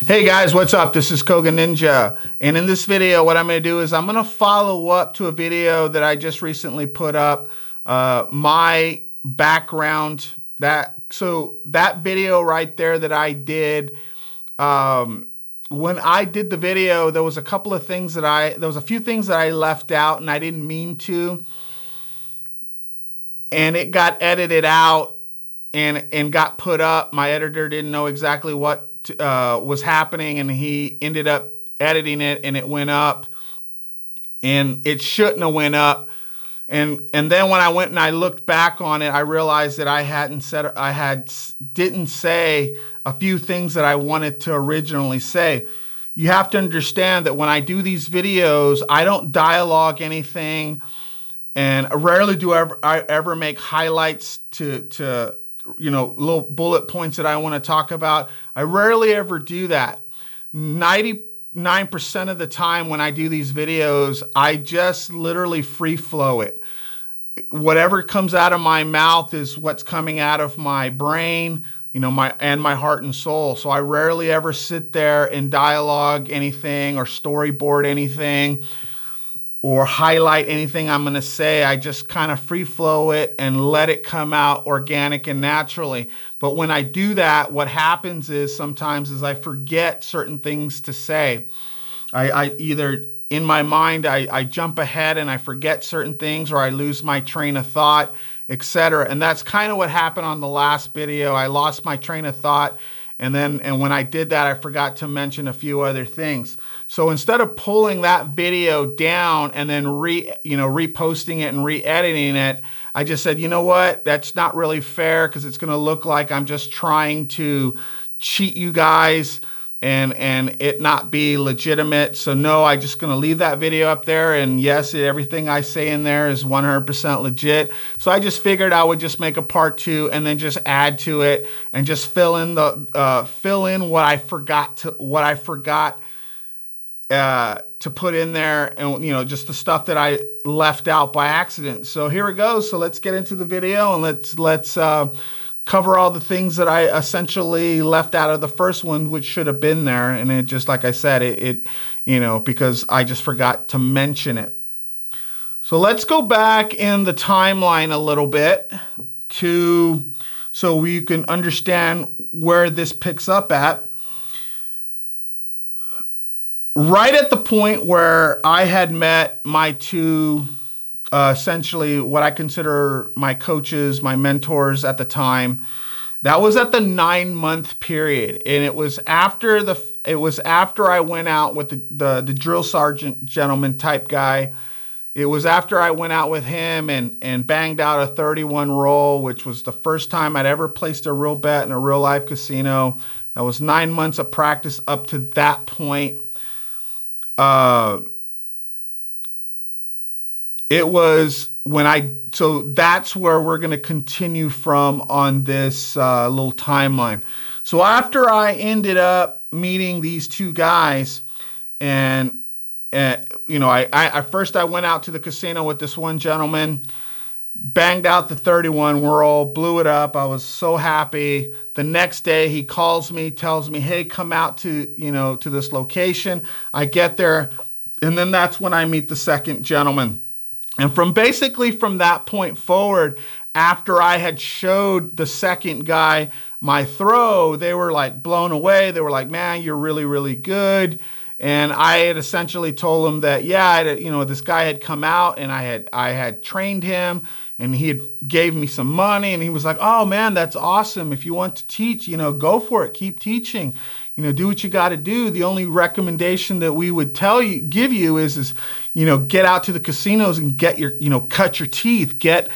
Hey guys, what's up? This is Koganinja, and in this video what I'm going to do is I'm going to follow up to a video that I just recently put up, my background. That video right there that I did, when I did the video, there was a couple of things there was a few things that I left out and I didn't mean to, and it got edited out and got put up. My editor didn't know exactly what was happening, and he ended up editing it, and it went up, and it shouldn't have went up. And then when I went and I looked back on it, I realized that I didn't say a few things that I wanted to originally say. You have to understand that when I do these videos, I don't dialogue anything, and rarely do I ever make highlights to little bullet points that I want to talk about. I rarely ever do that. 99% of the time when I do these videos, I just literally free flow it. Whatever comes out of my mouth is what's coming out of my brain, my heart and soul. So I rarely ever sit there and dialogue anything or storyboard anything or highlight anything I'm going to say. I just kind of free flow it and let it come out organic and naturally. But when I do that, what happens is sometimes I forget certain things to say. I either in my mind, I jump ahead and I forget certain things, or I lose my train of thought, etc. And that's kind of what happened on the last video. I lost my train of thought. And when I did that, I forgot to mention a few other things. So instead of pulling that video down and then reposting it and re-editing it, I just said, you know what? That's not really fair, because it's going to look like I'm just trying to cheat you guys and it not be legitimate. So no, I'm just going to leave that video up there. And yes, everything I say in there is 100% legit. So I just figured I would just make a part 2 and then just add to it and just fill in what I forgot to put in there, and just the stuff that I left out by accident. So here it goes. So let's get into the video and let's cover all the things that I essentially left out of the first one, which should have been there. And it just, like I said, because I just forgot to mention it. So let's go back in the timeline a little bit so we can understand where this picks up at. Right at the point where I had met my two essentially what I consider my coaches, my mentors at the time. That was at the 9-month period, and it was after I went out with the drill sergeant gentleman type guy. It was after I went out with him and banged out a 31 roll, which was the first time I'd ever placed a real bet in a real life casino. That was 9 months of practice up to that point. So that's where we're going to continue from on this little timeline. So after I ended up meeting these two guys, and first I went out to the casino with this one gentleman, banged out the 31 roll, blew it up. I was so happy. The next day he calls me, tells me, hey, come out to this location. I get there, and then that's when I meet the second gentleman. And from that point forward, after I had showed the second guy my throw, they were like blown away. They were like, man, you're really, really good. And I had essentially told them that, this guy had come out and I had trained him, and he had gave me some money, and he was like, oh man, that's awesome. If you want to teach, go for it. Keep teaching. Do what you got to do. The only recommendation that we would give you is get out to the casinos and get cut your teeth, get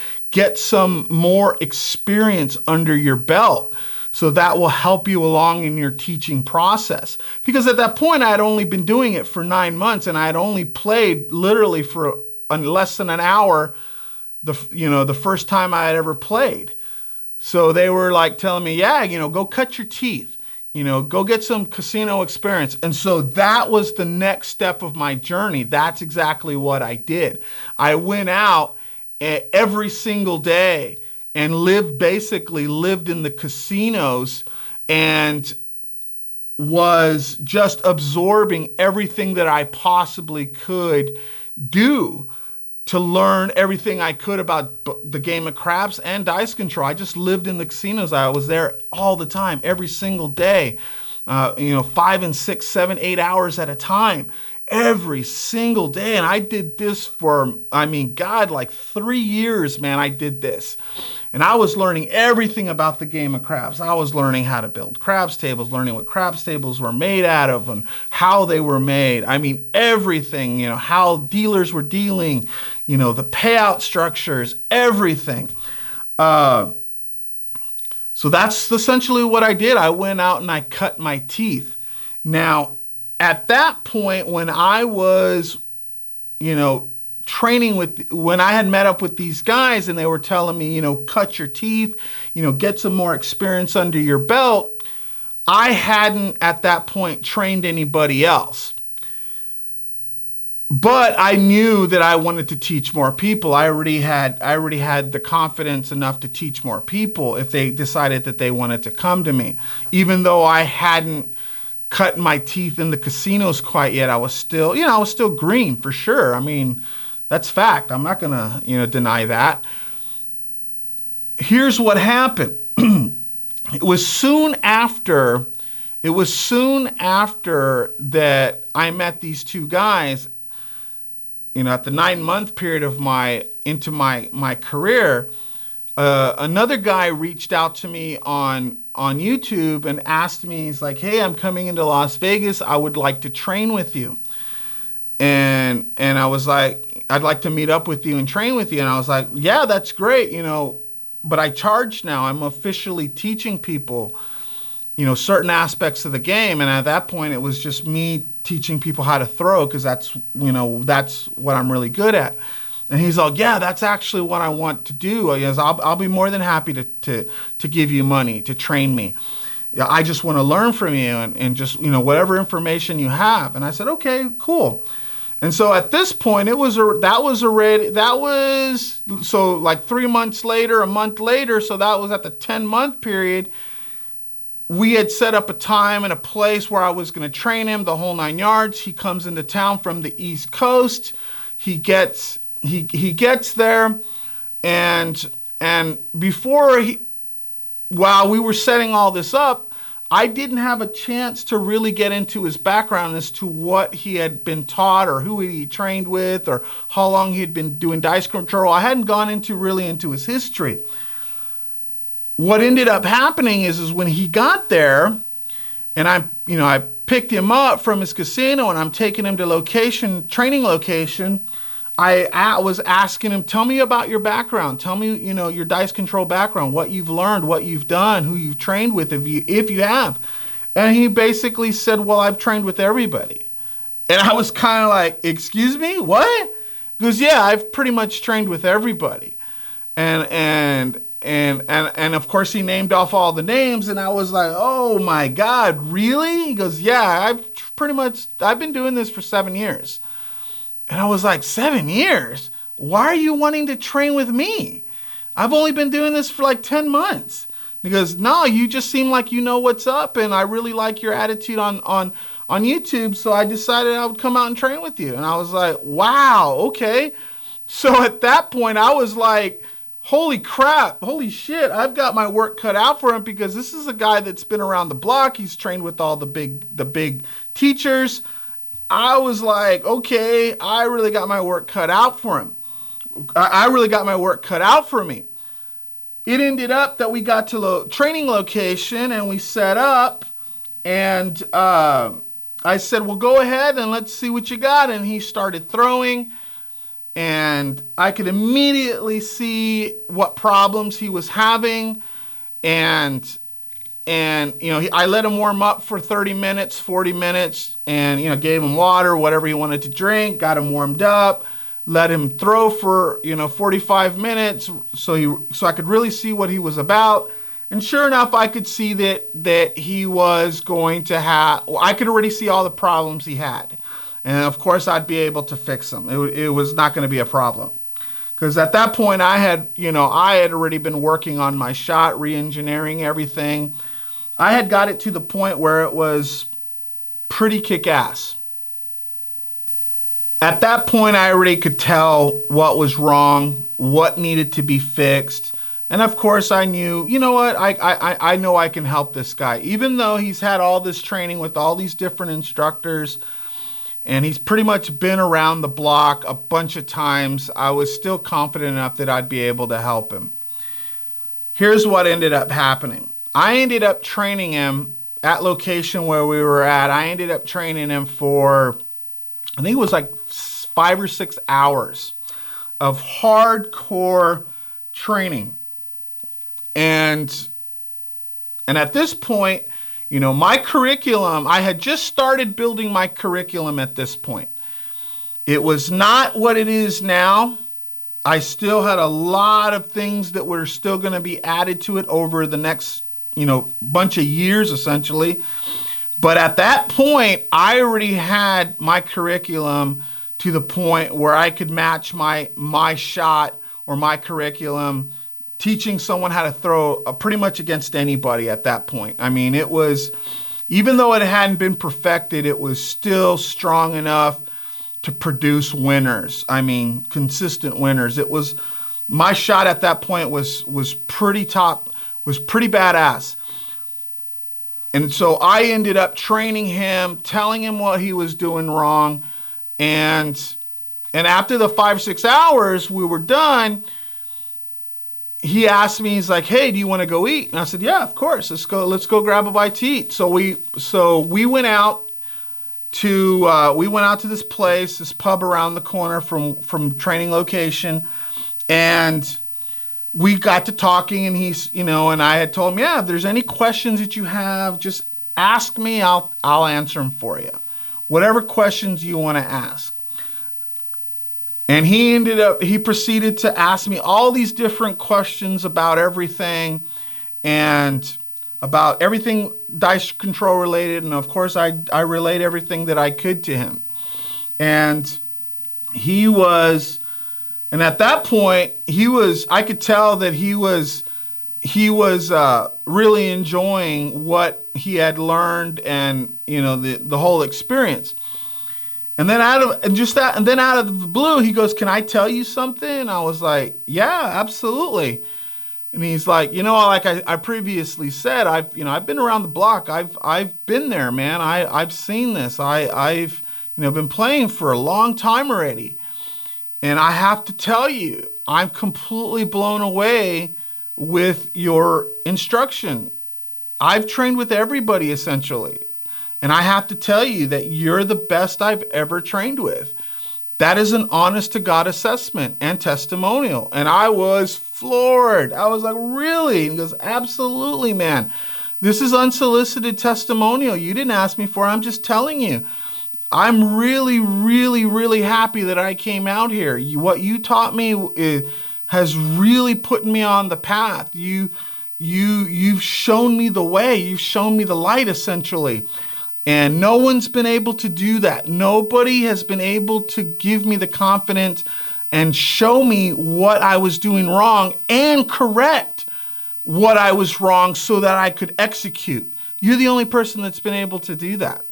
some more experience under your belt. So that will help you along in your teaching process. Because at that point, I had only been doing it for 9 months, and I had only played literally for less than an hour the first time I had ever played. So they were like telling me, go cut your teeth. Go get some casino experience. And so that was the next step of my journey. That's exactly what I did. I went out every single day and lived in the casinos, and was just absorbing everything that I possibly could do to learn everything I could about the game of craps and dice control. I just lived in the casinos. I was there all the time, every single day, 5 and 6, 7, 8 hours at a time, every single day. And I did this for, like 3 years, man, I did this. And I was learning everything about the game of craps. I was learning how to build craps tables, learning what craps tables were made out of and how they were made. Everything, how dealers were dealing, the payout structures, everything. So that's essentially what I did. I went out and I cut my teeth. Now, at that point, when I was, training when I had met up with these guys and they were telling me, cut your teeth, get some more experience under your belt, I hadn't at that point trained anybody else. But I knew that I wanted to teach more people. I already had the confidence enough to teach more people if they decided that they wanted to come to me. Even though I hadn't cut my teeth in the casinos quite yet, I was still green for sure. That's fact. I'm not gonna, deny that. Here's what happened. It was soon after that I met these two guys, at the 9-month period of my career. Another guy reached out to me on YouTube and asked me, he's like, hey, I'm coming into Las Vegas. I would like to train with you. And I was like, I'd like to meet up with you and train with you. And I was like, yeah, that's great, but I charge now. I'm officially teaching people, certain aspects of the game. And at that point, it was just me teaching people how to throw because that's what I'm really good at. And he's like, yeah, that's actually what I want to do. I'll be more than happy to give you money to train me. I just want to learn from you and just, whatever information you have. And I said, okay, cool. And so at this point, that was like 3 months later, a month later. So that was at the 10-month period. We had set up a time and a place where I was going to train him the whole 9 yards. He comes into town from the East Coast. He gets there, and while we were setting all this up, I didn't have a chance to really get into his background as to what he had been taught or who he trained with or how long he had been doing dice control. I hadn't gone into his history. What ended up happening is when he got there, and I picked him up from his casino and I'm taking him to training location. I was asking him, tell me about your background. Tell me, your dice control background, what you've learned, what you've done, who you've trained with, if you have. And he basically said, well, I've trained with everybody. And I was kind of like, excuse me, what? He goes, yeah, I've pretty much trained with everybody. And of course he named off all the names, and I was like, oh my God, really? He goes, yeah, I've been doing this for 7 years. And I was like, 7 years? Why are you wanting to train with me? I've only been doing this for like 10 months. He goes, no, you just seem like you know what's up, and I really like your attitude on YouTube, so I decided I would come out and train with you. And I was like, wow, okay. So at that point, I was like, holy crap, holy shit, I've got my work cut out for him, because this is a guy that's been around the block. He's trained with all the big teachers. I was like, okay, I really got my work cut out for him. I really got my work cut out for me. It ended up that we got to the training location and we set up, and I said, well, go ahead and let's see what you got. And he started throwing, and I could immediately see what problems he was having. And I let him warm up for 30 minutes, 40 minutes, and, gave him water, whatever he wanted to drink, got him warmed up, let him throw for, 45 minutes so I could really see what he was about. And sure enough, I could see that he was going to I could already see all the problems he had. And of course, I'd be able to fix them. It was not going to be a problem. Because at that point, I had already been working on my shot, re-engineering everything. I had got it to the point where it was pretty kick-ass. At that point, I already could tell what was wrong, what needed to be fixed. And of course, I knew, you know what, I know I can help this guy. Even though he's had all this training with all these different instructors, and he's pretty much been around the block a bunch of times, I was still confident enough that I'd be able to help him. Here's what ended up happening. I ended up training him at location where we were at. I ended up training him for, I think it was like 5 or 6 hours of hardcore training. And at this point, you know, my curriculum, I had just started building my curriculum at this point. It was not what it is now. I still had a lot of things that were still going to be added to it over the next, you know, bunch of years, essentially. But at that point, I already had my curriculum to the point where I could match my shot or my curriculum, teaching someone how to throw pretty much against anybody at that point. I mean, it was, even though it hadn't been perfected, it was still strong enough to produce winners. I mean, consistent winners. It was, my shot at that point was pretty top, was pretty badass. And so I ended up training him, telling him what he was doing wrong. And after the 5 or 6 hours we were done, he asked me, he's like, hey, do you want to go eat? And I said, yeah, of course. Let's go grab a bite to eat. So we went out to this place, this pub around the corner from training location, and we got to talking, and he's, you know, and I had told him, yeah, if there's any questions that you have, just ask me, I'll answer them for you. Whatever questions you want to ask. And he proceeded to ask me all these different questions about everything, and about everything dice control related. And of course, I relayed everything that I could to him. And at that point, I could tell that he was really enjoying what he had learned, and, you know, the whole experience. And then out of the blue, he goes, can I tell you something? And I was like, yeah, absolutely. And he's like, you know, like I previously said, I've been around the block. I've been there, man. I've seen this. I've been playing for a long time already. And I have to tell you, I'm completely blown away with your instruction. I've trained with everybody, essentially. And I have to tell you that you're the best I've ever trained with. That is an honest to God assessment and testimonial. And I was floored. I was like, really? And he goes, absolutely, man. This is unsolicited testimonial. You didn't ask me for it. I'm just telling you. I'm really, really, really happy that I came out here. What you taught me has really put me on the path. You've shown me the way. You've shown me the light, essentially. And no one's been able to do that. Nobody has been able to give me the confidence and show me what I was doing wrong and correct what I was wrong so that I could execute. You're the only person that's been able to do that.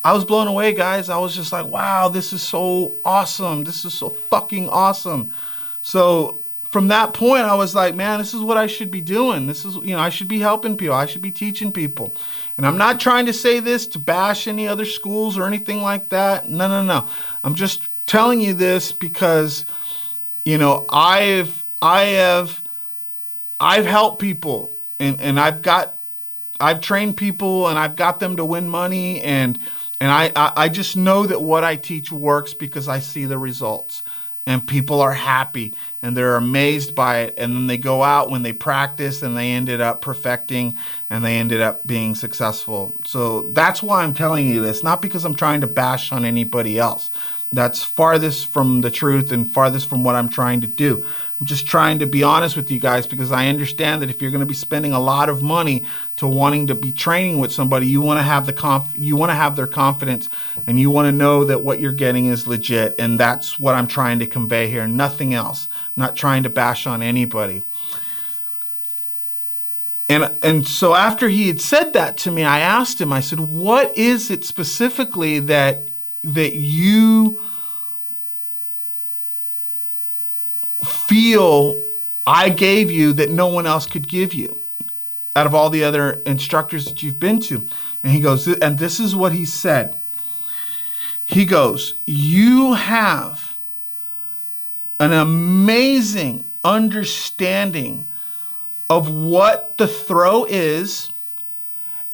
I was blown away, guys. I was just like, wow, this is so awesome. This is so fucking awesome. So from that point, I was like, man, this is what I should be doing. This is, I should be helping people. I should be teaching people. And I'm not trying to say this to bash any other schools or anything like that. No. I'm just telling you this because, I've helped people and I've trained people and I've got them to win money, and I just know that what I teach works because I see the results. And people are happy and they're amazed by it. And then they go out when they practice and they ended up perfecting and they ended up being successful. So that's why I'm telling you this, not because I'm trying to bash on anybody else. That's farthest from the truth and farthest from what I'm trying to do. I'm just trying to be honest with you guys because I understand that if you're going to be spending a lot of money to wanting to be training with somebody, you want to have their confidence, and you want to know that what you're getting is legit. And that's what I'm trying to convey here. Nothing else. I'm not trying to bash on anybody. And so after he had said that to me, I asked him, I said, what is it specifically that you feel I gave you that no one else could give you out of all the other instructors that you've been to? And he goes, and this is what he said. He goes, you have an amazing understanding of what the throw is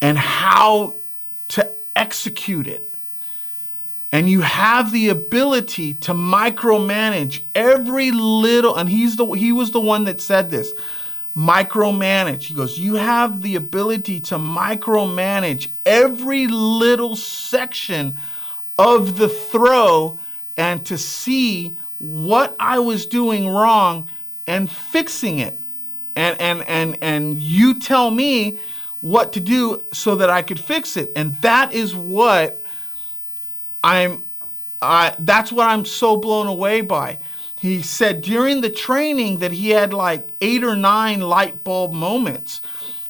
and how to execute it. And you have the ability to micromanage every little, and he was the one that said this, micromanage. He goes, you have the ability to micromanage every little section of the throw and to see what I was doing wrong and fixing it. And you tell me what to do so that I could fix it. And that is what that's what I'm so blown away by. He said during the training that he had like 8 or 9 light bulb moments,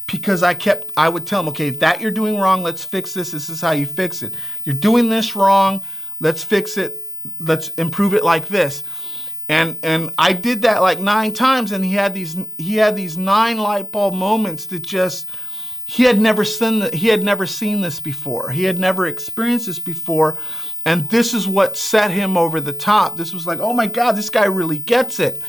because I would tell him, okay, that you're doing wrong, let's fix this. This is how you fix it. You're doing this wrong, let's fix it. Let's improve it like this. And I did that like 9 times, and he had these 9 light bulb moments that just, he had never seen this before. He had never experienced this before. And this is what set him over the top. This was like, oh my God, this guy really gets it.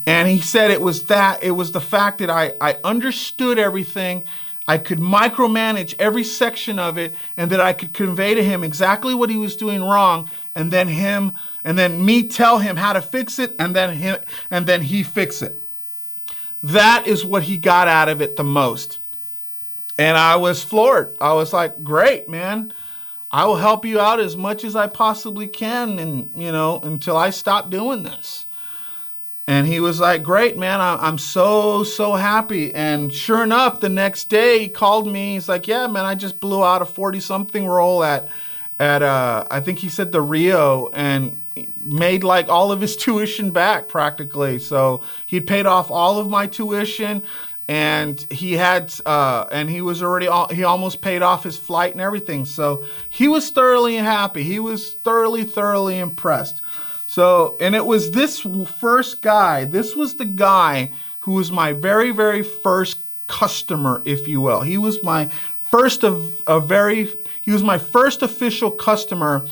And he said it was the fact that I understood everything. I could micromanage every section of it, and that I could convey to him exactly what he was doing wrong, and then me tell him how to fix it, and then he fix it. That is what he got out of it the most. And I was floored. I was like, great, man. I will help you out as much as I possibly can, and until I stop doing this. And he was like, great, man, I'm so happy. And sure enough, the next day he called me. He's like, yeah, man, I just blew out a 40-something roll at I think he said the Rio, and made like all of his tuition back practically. So he'd paid off all of my tuition, and he almost paid off his flight and everything. So he was thoroughly happy. He was thoroughly impressed. So, and it was this first guy, this was the guy who was my very, very first customer, if you will. He was my first official customer,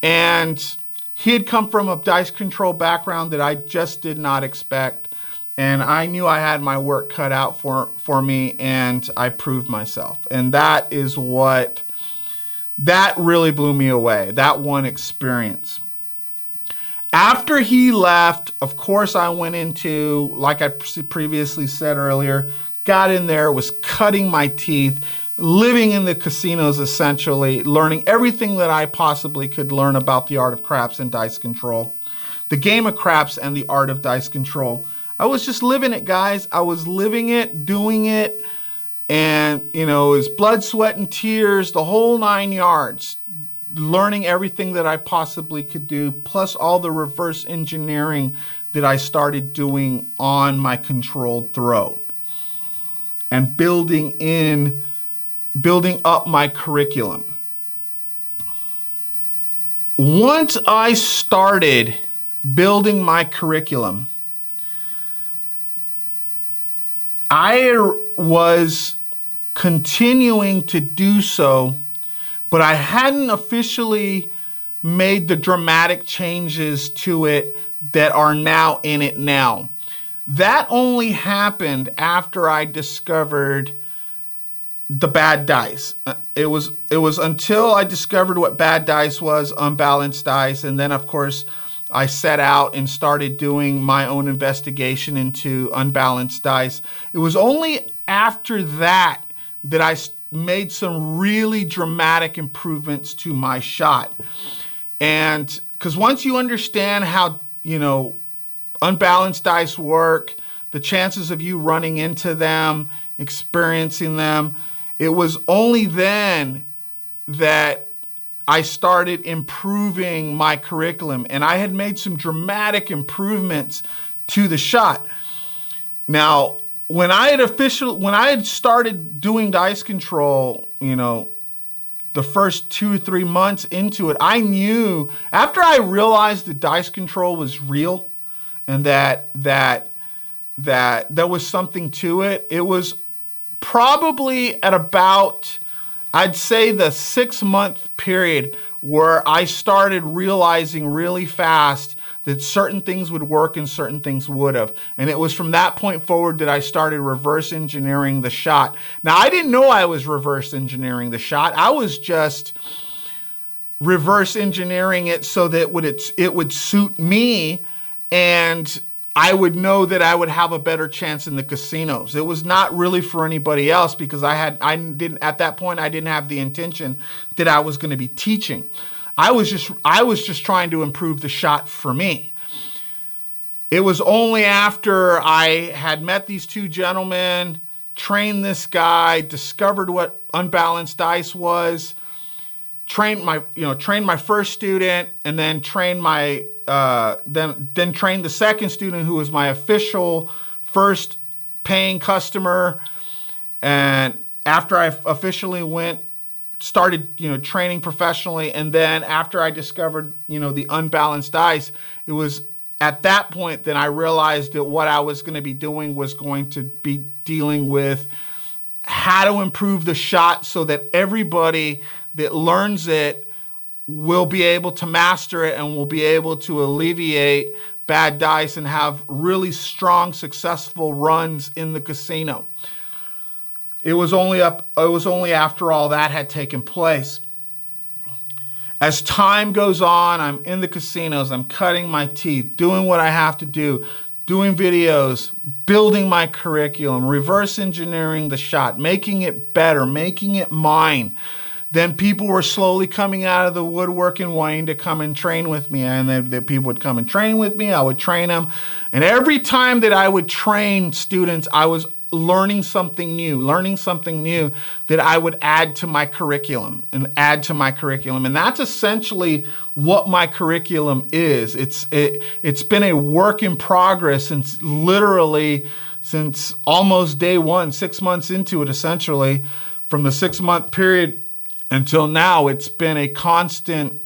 and he had come from a dice control background that I just did not expect. And I knew I had my work cut out for me, and I proved myself. And that really blew me away, that one experience. After he left, of course, I went into, like I previously said earlier, got in there, was cutting my teeth, living in the casinos essentially, learning everything that I possibly could learn about the art of craps and dice control, the game of craps and the art of dice control. I was just living it, guys. I was living it, doing it, and it was blood, sweat, and tears, the whole 9 yards. Learning everything that I possibly could do, plus all the reverse engineering that I started doing on my controlled throw, and building up my curriculum. Once I started building my curriculum, I was continuing to do so, but I hadn't officially made the dramatic changes to it that are now in it now. That only happened after I discovered the bad dice. It was until I discovered what bad dice was, unbalanced dice, and then of course I set out and started doing my own investigation into unbalanced dice. It was only after that that I made some really dramatic improvements to my shot. And because once you understand how, unbalanced dice work, the chances of you running into them, experiencing them, it was only then that I started improving my curriculum, and I had made some dramatic improvements to the shot. Now, when I had started doing dice control, the first 2 or 3 months into it, I knew, after I realized that dice control was real and that there was something to it. It was probably at about, I'd say, the 6-month period where I started realizing really fast that certain things would work and certain things would have. And it was from that point forward that I started reverse engineering the shot. Now, I didn't know I was reverse engineering the shot. I was just reverse engineering it so that it would suit me, and I would know that I would have a better chance in the casinos. It was not really for anybody else, because at that point I didn't have the intention that I was going to be teaching. I was just trying to improve the shot for me. It was only after I had met these 2 gentlemen, trained this guy, discovered what unbalanced dice was, trained my first student, and then trained then trained the second student, who was my official first paying customer. And after I officially started training professionally, and then after I discovered the unbalanced dice, it was at that point that I realized that what I was going to be doing was going to be dealing with how to improve the shot so that everybody that learns it will be able to master it and will be able to alleviate bad dice and have really strong, successful runs in the casino. It was only after all that had taken place. As time goes on, I'm in the casinos, I'm cutting my teeth, doing what I have to do, doing videos, building my curriculum, reverse engineering the shot, making it better, making it mine. Then people were slowly coming out of the woodwork and wanting to come and train with me. And then the people would come and train with me. I would train them. And every time that I would train students, I was learning something new that I would add to my curriculum. And that's essentially what my curriculum is. It's been a work in progress since almost day one, 6 months into it, essentially. From the 6-month period until now, it's been a constant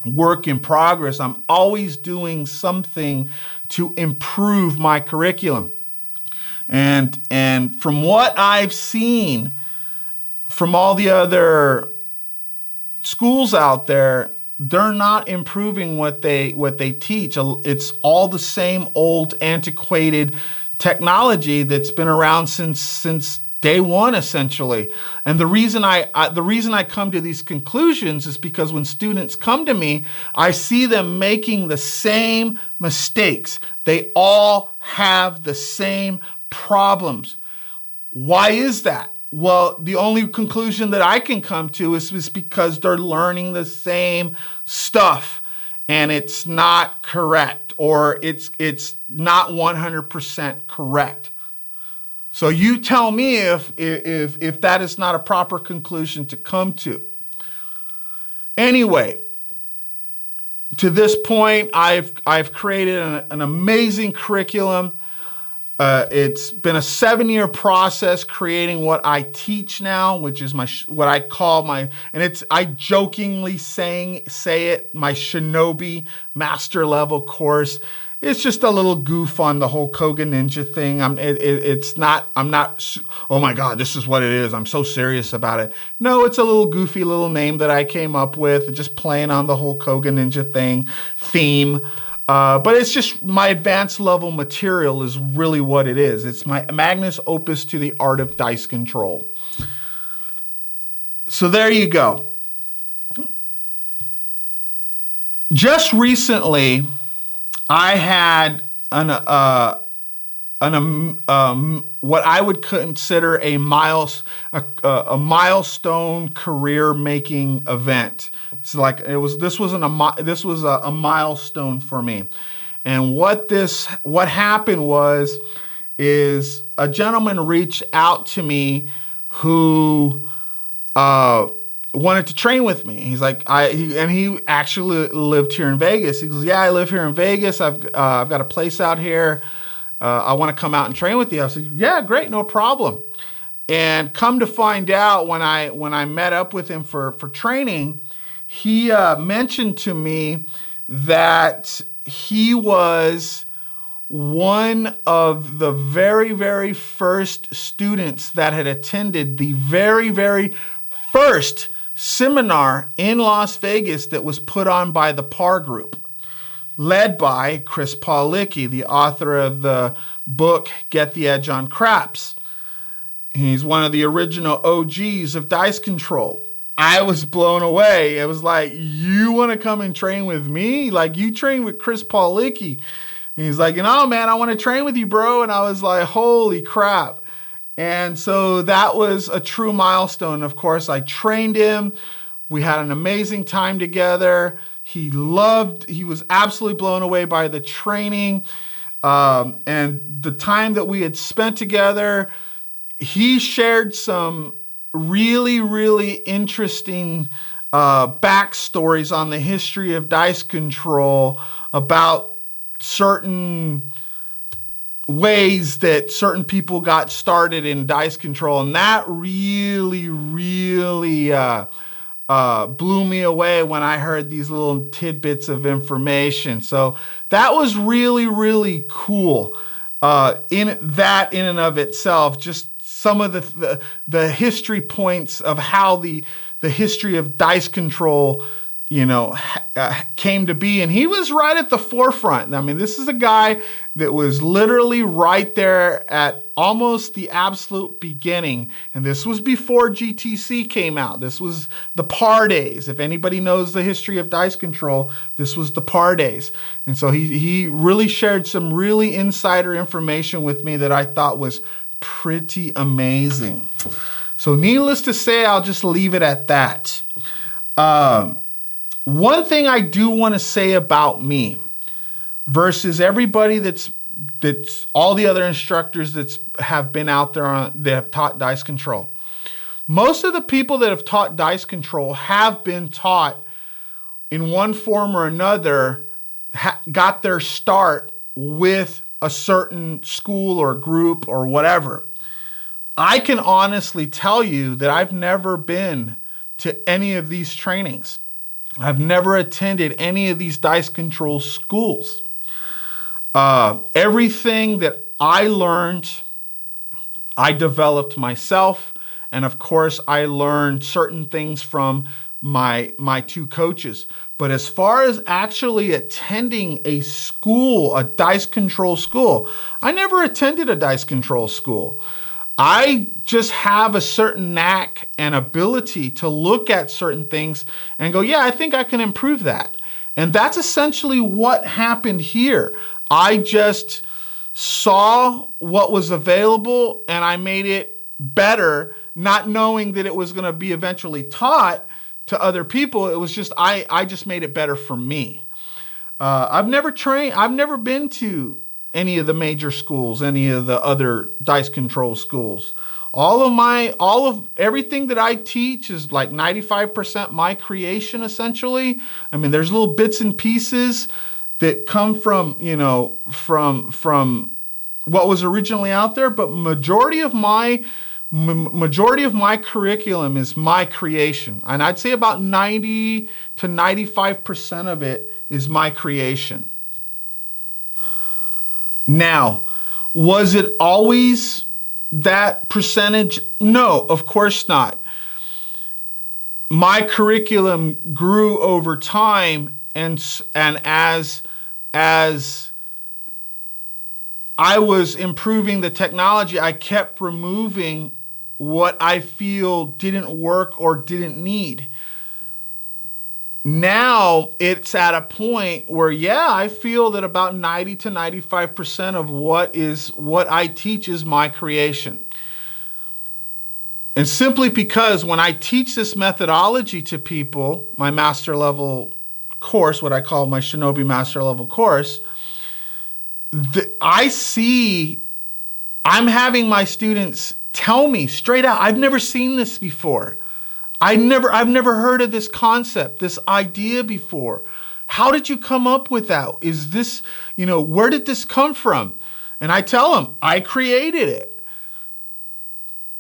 work in progress. I'm always doing something to improve my curriculum. And from what I've seen from all the other schools out there, they're not improving what they teach. It's all the same old antiquated technology that's been around since day one, essentially. And the reason I come to these conclusions is because when students come to me, I see them making the same mistakes. They all have the same problems. Why is that? Well, the only conclusion that I can come to is because they're learning the same stuff, and it's not correct, or it's not 100% correct. So you tell me if that is not a proper conclusion to come to. Anyway, to this point, I've created an amazing curriculum. It's been a 7-year process creating what I teach now, which is what I call I jokingly say it, my Shinobi Master Level course. It's just a little goof on the whole Koganinja thing. I'm not, oh my God, this is what it is, I'm so serious about it. No, it's a little goofy little name that I came up with, just playing on the whole Koganinja theme. But it's just my advanced level material is really what it is. It's my magnus opus to the art of dice control. So there you go. Just recently, I had what I would consider a milestone career-making event. It's like this was a milestone for me. And what happened is a gentleman reached out to me who wanted to train with me. He's like, he actually lived here in Vegas. He goes, yeah, I live here in Vegas. I've got a place out here. I want to come out and train with you. I said, yeah, great, no problem. And come to find out, when I met up with him for training, he mentioned to me that he was one of the very, very first students that had attended the very, very first seminar in Las Vegas that was put on by the PAR Group, led by Chris Paulicki, the author of the book Get the Edge on Craps. He's one of the original OGs of dice control. I was blown away. It was like, you want to come and train with me? Like, you train with Chris Paulicki. And he's like, man, I want to train with you, bro. And I was like, holy crap. And so that was a true milestone. Of course, I trained him. We had an amazing time together. He was absolutely blown away by the training and the time that we had spent together. He shared some really, really interesting backstories on the history of dice control, about certain ways that certain people got started in dice control. And that really, really blew me away when I heard these little tidbits of information. So that was really, really cool. In and of itself, just some of the history points of how the history of dice control, came to be. And he was right at the forefront. I mean, this is a guy that was literally right there at almost the absolute beginning. And this was before GTC came out. This was the PAR days. If anybody knows the history of dice control, this was the PAR days. And so he really shared some really insider information with me that I thought was pretty amazing. So needless to say, I'll just leave it at that. One thing I do want to say about me versus everybody that's all the other instructors that have been out there that have taught dice control. Most of the people that have taught dice control have been taught in one form or another, got their start with a certain school or group or whatever. I can honestly tell you that I've never been to any of these trainings. I've never attended any of these dice control schools. Everything that I learned, I developed myself. And of course, I learned certain things from my two coaches. But as far as actually attending a school, a dice control school, I never attended a dice control school. I just have a certain knack and ability to look at certain things and go, yeah, I think I can improve that. And that's essentially what happened here. I just saw what was available and I made it better, not knowing that it was going to be eventually taught to other people. It was just, I just made it better for me. I've never been to any of the major schools, any of the other dice control schools. Everything that I teach is like 95% my creation, essentially. I mean, there's little bits and pieces that come from, from what was originally out there, but majority of my curriculum is my creation. And I'd say about 90 to 95% of it is my creation. Now, was it always that percentage? No, of course not. My curriculum grew over time, and as I was improving the technology, I kept removing what I feel didn't work or didn't need. Now it's at a point where, yeah, I feel that about 90 to 95% of what I teach is my creation. And simply because when I teach this methodology to people, my master level course, what I call my Shinobi master level course, I'm having my students tell me straight out, I've never seen this before. I've never heard of this concept, this idea before. How did you come up with that? Is this, where did this come from? And I tell them, I created it.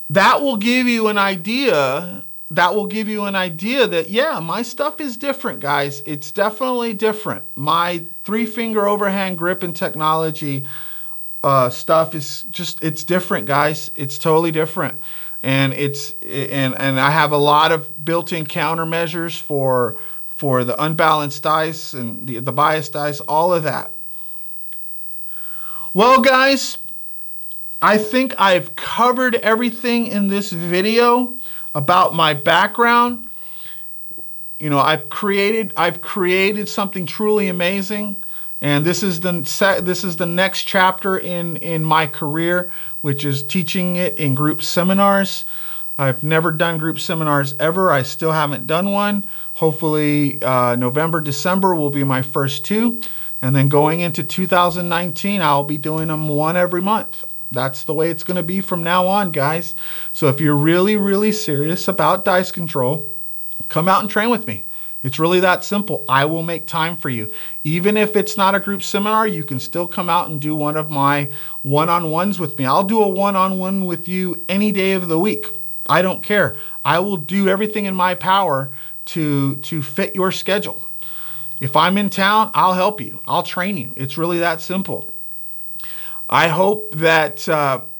That will give you an idea. That will give you an idea that, yeah, my stuff is different, guys. It's definitely different. My 3-finger overhand grip and technology stuff is just, it's different, guys. It's totally different. And I have a lot of built-in countermeasures for the unbalanced dice and the biased dice, all of that. Well, guys, I think I've covered everything in this video about my background. You know, I've created something truly amazing, and this is the next chapter in my career, which is teaching it in group seminars. I've never done group seminars ever. I still haven't done one. Hopefully, November, December will be my first 2, and then going into 2019, I'll be doing them 1 every month. That's the way it's going to be from now on, guys. So if you're really, really serious about dice control, come out and train with me. It's really that simple. I will make time for you. Even if it's not a group seminar, you can still come out and do one of my one-on-ones with me. I'll do a one-on-one with you any day of the week. I don't care. I will do everything in my power to fit your schedule. If I'm in town, I'll help you. I'll train you. It's really that simple. I hope that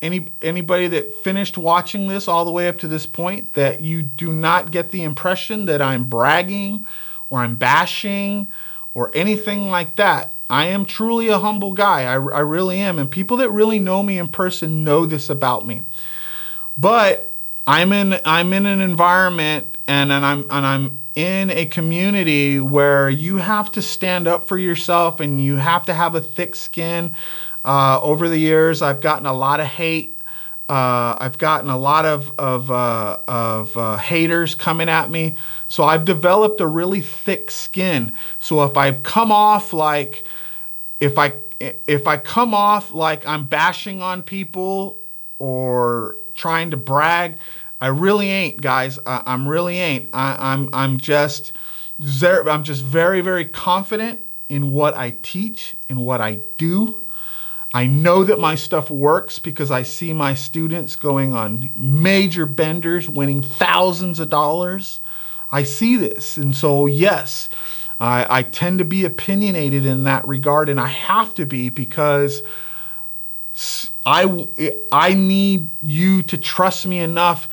anybody that finished watching this all the way up to this point, that you do not get the impression that I'm bragging or I'm bashing or anything like that. I am truly a humble guy. I really am. And people that really know me in person know this about me. But I'm in an environment and I'm in a community where you have to stand up for yourself and you have to have a thick skin. Over the years, I've gotten a lot of hate. I've gotten a lot of haters coming at me. So I've developed a really thick skin. So if I come off like, if I come off like I'm bashing on people or trying to brag, I really ain't, guys. I'm really ain't. I'm just very, very confident in what I teach, in what I do. I know that my stuff works because I see my students going on major benders, winning thousands of dollars. I see this. And so, yes, I tend to be opinionated in that regard, and I have to be because I need you to trust me enough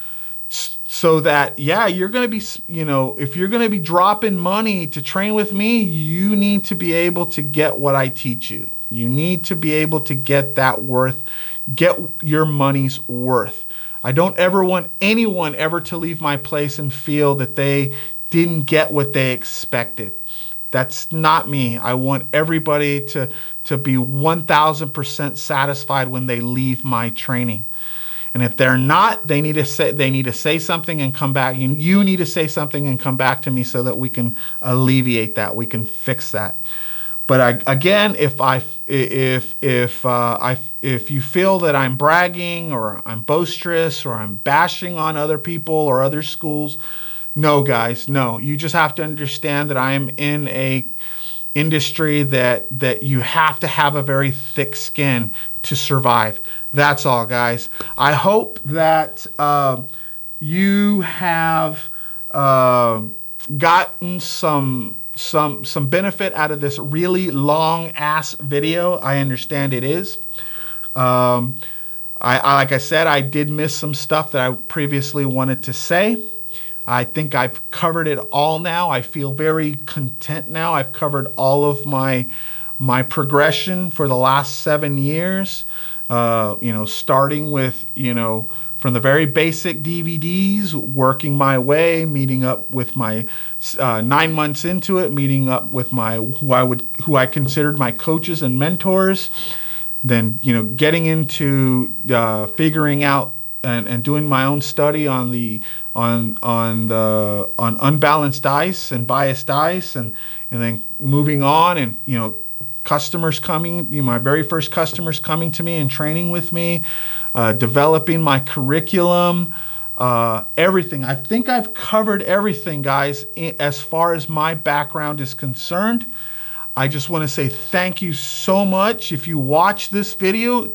so that, yeah, you're going to be, you know, if you're going to be dropping money to train with me, you need to be able to get what I teach you. You need to be able to get that worth, get your money's worth. I don't ever want anyone ever to leave my place and feel that they didn't get what they expected. That's not me. I want everybody to be 1,000% satisfied when they leave my training. And if they're not, they need to say something and come back. You need to say something and come back to me so that we can alleviate that. We can fix that. But again, if you feel that I'm bragging or I'm boisterous or I'm bashing on other people or other schools, no, guys, no. You just have to understand that I am in a industry that you have to have a very thick skin to survive. That's all, guys. I hope that you have gotten some benefit out of this really long ass video. I understand it is. Like I said, I did miss some stuff that I previously wanted to say. I think I've covered it all now. I feel very content now. I've covered all of my progression for the last 7 years. Starting with, from the very basic DVDs, working my way, meeting up with my 9 months into it, meeting up with who I considered my coaches and mentors, then getting into figuring out and doing my own study on unbalanced dice and biased dice, and then moving on and customers coming, my very first customers coming to me and training with me, developing my curriculum, everything. I think I've covered everything, guys, as far as my background is concerned. I just want to say thank you so much. If you watch this video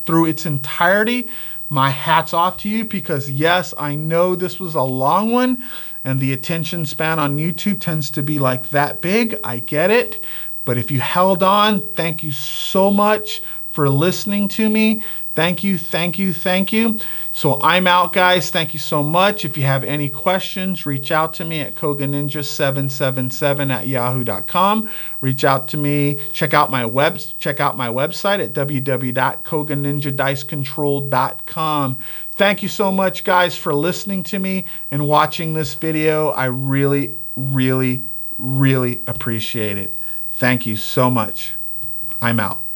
through its entirety, my hat's off to you, because yes, I know this was a long one and the attention span on YouTube tends to be like that big. I get it. But if you held on, thank you so much for listening to me. Thank you, thank you, thank you. So I'm out, guys. Thank you so much. If you have any questions, reach out to me at koganinja777@yahoo.com. Reach out to me. Check out my website at www.koganinjadicecontrol.com. Thank you so much, guys, for listening to me and watching this video. I really, really, really appreciate it. Thank you so much. I'm out.